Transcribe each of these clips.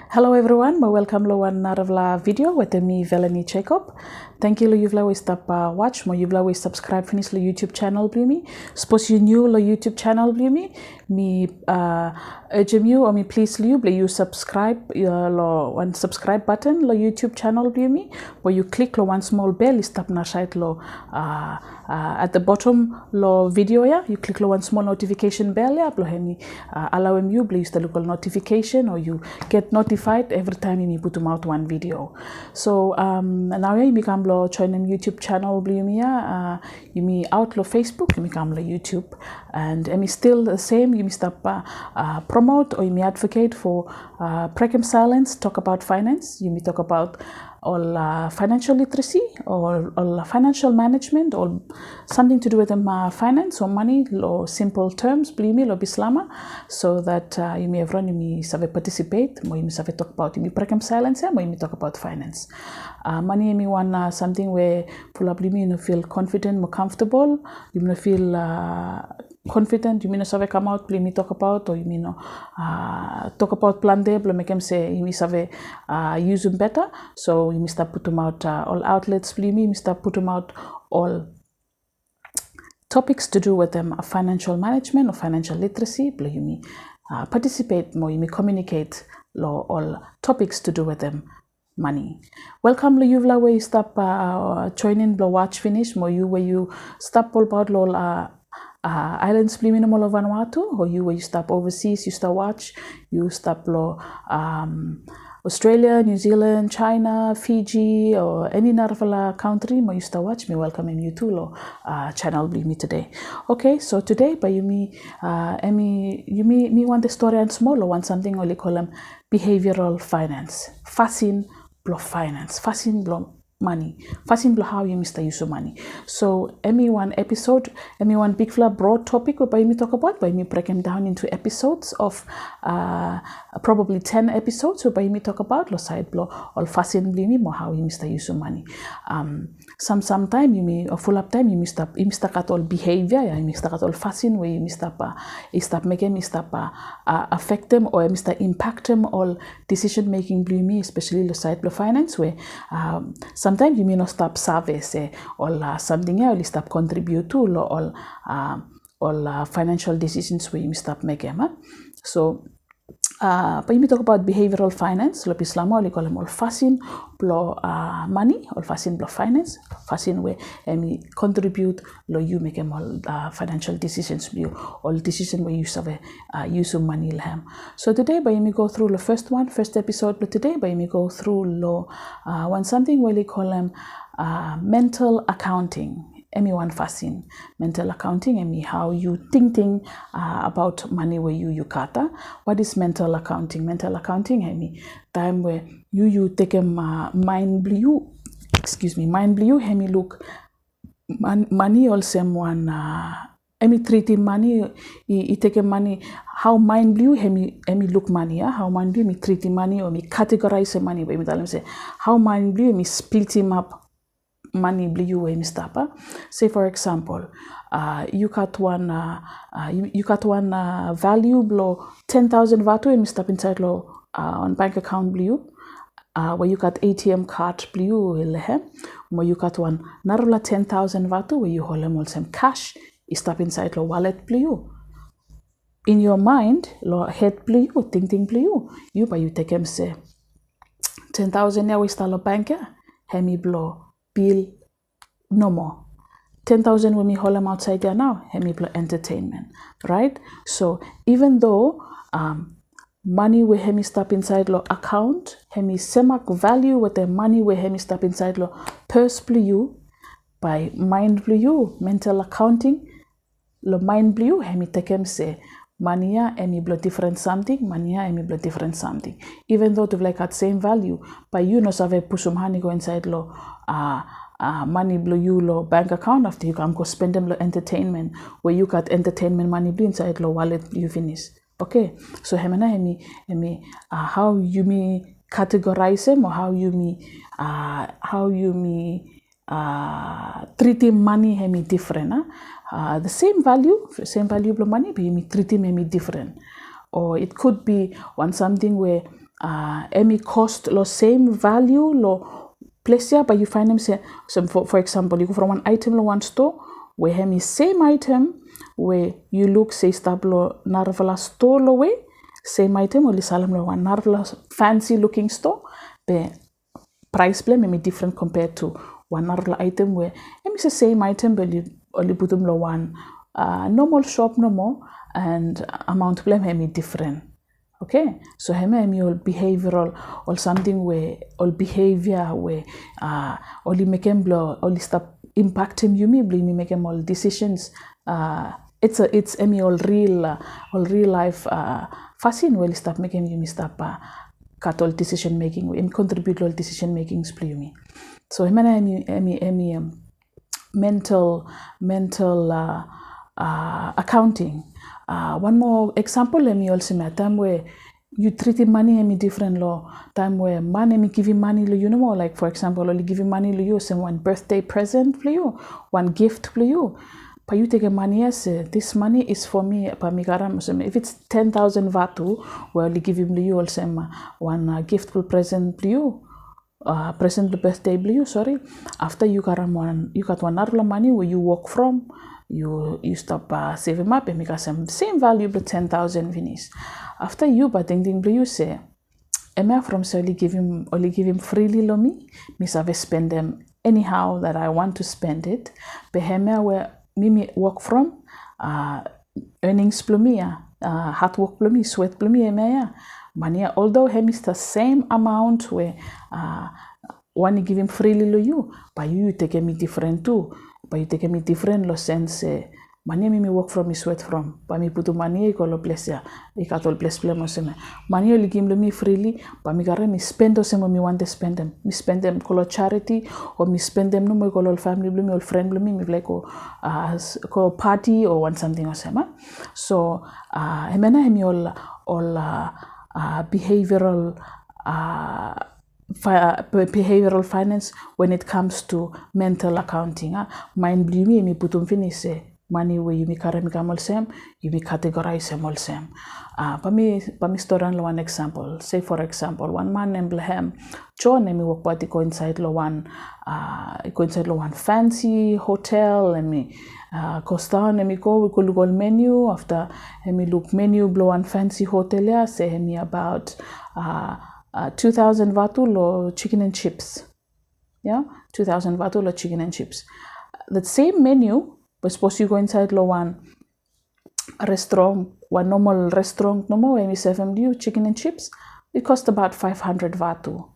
Hello everyone, welcome to another video with me Velani Jacob. Thank you you've always stop watch, you've always subscribe finish the YouTube channel me. Suppose you new the YouTube channel me urge you or me please you subscribe one subscribe button the YouTube channel me, where you click one small bell stop na site at the bottom lo video you click one small notification bell allow you use the local notification or you get notified every time you put out one video. So now you become lo join YouTube channel you me out lo Facebook you become lo YouTube and still the same you stop promote or you advocate for Brekem Saelens talk about finance you talk about all financial literacy or all financial management or something to do with finance or money lo simple terms lo bislama so that you may everyone you may save participate you may save talk about you may Brekem Saelens you may talk about finance money you want something where probably you feel confident more comfortable you may feel confident you may not have come out me talk about or you may talk about plan there mekem say you may save use them better so you may start put them out all outlets me start put them out all topics to do with them financial management or financial literacy you may participate more you may communicate all topics to do with them money. Welcome to you where you stop joining watch finish more you where you stop all about islands minimal of Vanuatu or you where you stop overseas you start watch you stop Australia, New Zealand, China, Fiji or any other country you start watch me welcome you to channel me today. Okay, so today by you me want the story and small or want something only call them behavioral finance. Fasin Blong finance, Fasin Blong money, Fasin Blong how you Mr. use money. So one episode, one big broad topic by me talk about by me break them down into episodes of probably 10 episodes so by me talk about lo side blow or Fasin Blong more how you Mr. use money. Sometime you may or full up time you must at all behavior you must at all Fasin where you must stop making affect them or must impact them all decision making me especially the side blow finance where sometimes you may not stop service or something else stop contribute to all financial decisions where you stop making so but you talk about behavioral finance lo pislamo li call them all Fasin Blong money or Fasin Blong finance Fasin where contribute lo you make them all financial decisions you all decision where you have use of money lam. So today by me go through the first episode but today by me go through lo one something where they call them mental accounting. One Fasin mental accounting how you thinking about money where you kata. What is mental accounting? Mental accounting time where you take a mind blue look money also one treating money take money how mind blue look money how mind blue me treating money or me categorize money where me tell them say how mind blue me split him up money blue way mistapa. Say for example, you got one value below 10,000 vatu and stop inside lo on bank account blue. Where you got ATM card blue where you got one narula 10,000 vatu where you hold them all some cash is stop inside lo wallet blue. In your mind, lo head blue, thinking blue, you take him say 10,000 now we start lo bank hemi blow bill no more 10,000 when we hold them outside there now hemi blow entertainment right. So even though money where hemi stop inside lo account hemi semak value with the money where hemi stop inside lo purse blue by mind blue mental accounting lo mind blue hemi take him say money hemi blow different something money hemi blow different something even though to like at same value but you know save push money go inside lo money blue you lo bank account after you can go spend them lo entertainment where you got entertainment money blue inside lo wallet you finish. Okay, so hemi how you me categorize them or how you me treating money hemi different the same value of money but you me treating hemi different or it could be one something where emi cost lo same value lo place ya, but you find them say, so for example, you go from one item lo one store where hemi same item where you look say stap lo narvala store lo way same item only salam lo one narvala fancy looking store but price blame maybe different compared to one other item where it's the same item but you only put them low one normal shop no more and amount blame maybe different. Okay, so maybe all behavioral or something where all behavior where only mekem blow only stop impacting you me make them all decisions. It's all real life Fasin will stop making you stop cut all decision making and contribute all decision making me. So emi mental accounting. One more example, let me also make time where you treat money emi different law. Time where man emi give you money you know more like for example only give you money you some one birthday present for you, one gift for you. But you take a money as this money is for me. If it's 10,000 vatu, well, you give him you also one gift present for you, present the birthday for you. Sorry, after you got one other money where you work from, you stop saving up and make some same value but 10,000 vinis. After you but thing you say, Emma from so only give him freely lo me have spend them anyhow that I want to spend it. But where me work from earnings plumia hard work plumi sweat plumia maya money although him is the same amount where one give him freely lo you but you take me different too but you take me different lo sense money me work from me sweat from but me put money ko lo place ya ikatol place plemo sema money only give me freely but me gare me spend osemo me want to spend them me spend them ko charity or me spend them no mo ko family blumi or friend blumi me like ko party or want something osema so hemena hemi all behavioral behavioral finance when it comes to mental accounting mind blumi me putum finish money where you carry me all same, you categorize them all same. Pami store one example. Say for example, one man named Brekem, John me work party go inside one fancy hotel and me go down and me go look all menu after and me look menu blow one fancy hotel yeah, say me about 2,000 vatu lo chicken and chips. Yeah, 2,000 vatu lo chicken and chips. The same menu. But suppose you go inside one restaurant, one normal restaurant, no more, when we serve you chicken and chips, it cost about 500 vatu.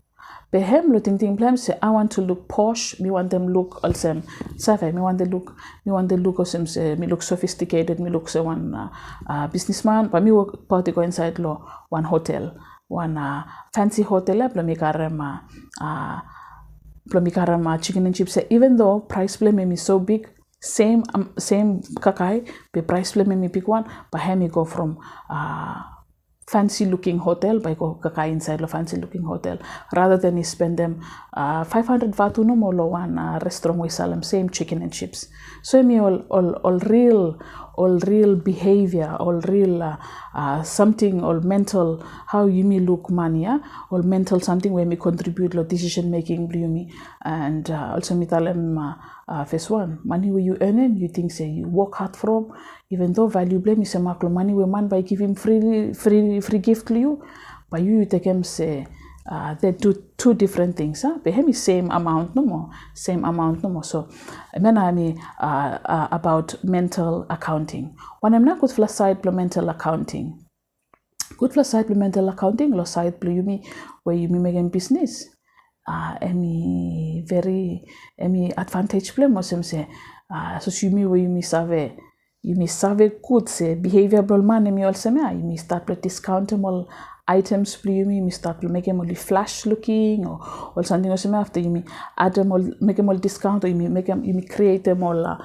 But him looking plan say I want to look posh, me want them look also me want the look of some say me look sophisticated, me look say one businessman, but me work party go inside one hotel, one fancy hotel, but me karama chicken and chips. Even though price play me so big. Same kakai, the price play me pick one, but me go from fancy looking hotel by go kakai inside the fancy looking hotel rather than you spend them 500 vatu no more one restaurant we sell them same chicken and chips. So me all real behavior, all real something all mental how you me look money all mental something where me contribute lo decision making you me and also me tell them first one money where you earning you think say you work hard from even though value blame is a money where man by give him free gift to you but you take him say they do two different things but him is same amount no more so then I mean about mental accounting when I'm not good for side mental accounting good for side mental accounting lo side you me where you me making business any advantage play mo say so you me where you me save good say behavioral man me also me you me start to discount all items you me start to make them only flash looking or something also after you me add them all make them all discount or you me create them all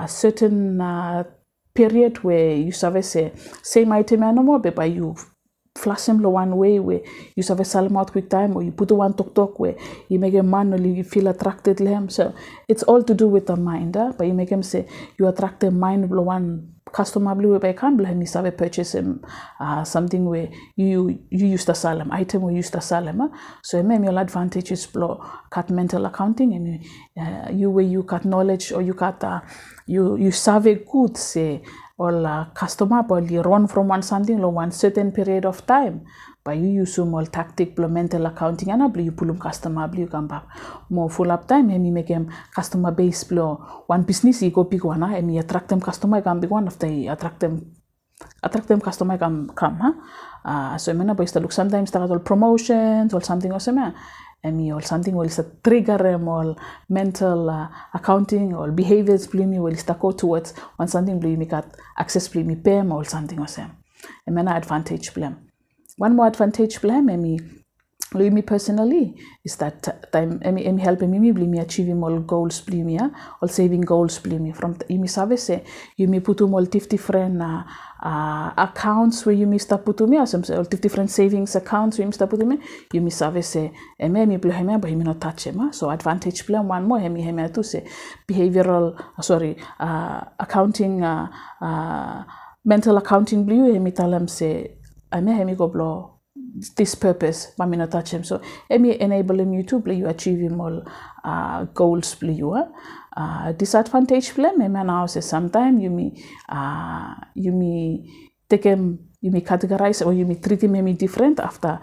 certain period where you save say same item no more but by you flush him one way where you have a salam out quick time, or you put one tok where you make a man or you feel attracted to him. So it's all to do with the mind, but you make him say you attract the mind one customer blue by can blame you have purchase him something where you use the salam item or use the salam. So maybe your advantages blow cut mental accounting and you where you cut knowledge or you cut you survey good say or customer but you run from one something or one certain period of time. But you use some tactic blow mental accounting and you pull customer blue come back more full up time and you make them customer base blow one business you go pick one and you attract them customer come big one of the attract them customer come so I mean boys look sometimes start all promotions or something or something and me or something will trigger them all mental accounting or behaviors blue me will start go towards one something blue me got access blue me pay or something or something and then advantage blame. One more advantage blame me personally is that time me helping me achieving all goals blame all saving goals blame from me service you me put all different accounts where you me start put me or some different savings accounts where you start put me you me service me blame but me not touch him. So advantage blame one more me to say behavioral accounting mental accounting blue me tell them say I may go blow this purpose, but me not touch him. So me enable him to play you achieve him all goals play you. Disadvantage play me now say sometime you me take him you may categorize or you may treat him different after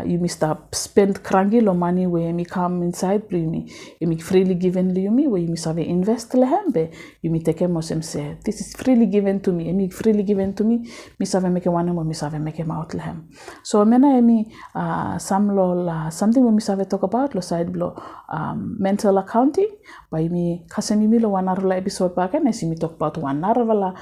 you may start spend crangil or money where me come inside you may freely given to me where you may have invest lehem you may take him or say this is freely given to me me freely given to me have make one or me have make him out lehem. So mena me some law something when me have talk about lo side blow mental accounting by me kasemi me lo one hour episode back and I see me talk about one hour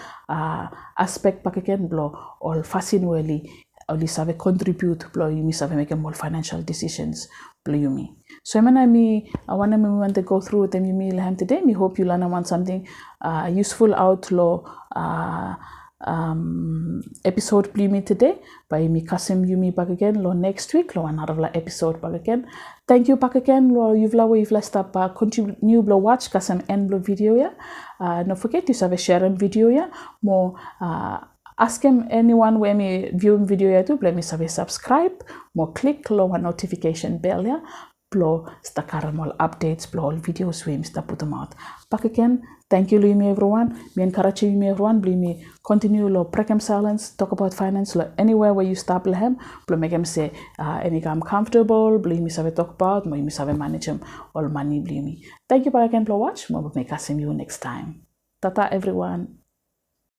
aspect back again blow all Fasin Weli only have contribute blow you miss have make more financial decisions blow you me. So I want to go through with them you me today. Me hope you learn one something useful out law episode play me today by me Kasim Yumi back again lo next week lo another episode back again. Thank you back again lo you've stop contribute new blow watch Kasim end blow video don't forget to have a share and video more ask him anyone where me viewing video too let me have subscribe more click low one notification bell blow stakaramol updates blow all videos where Mr. put them out back again. Thank you Yumi everyone. Me encourage you everyone believe me continue lo Brekem Saelens talk about finance lo anywhere where you stop lehem blow make him say any come comfortable believe me have talk about me have manage him all money believe me. Thank you back again for watch more make us see you next time. Tata everyone.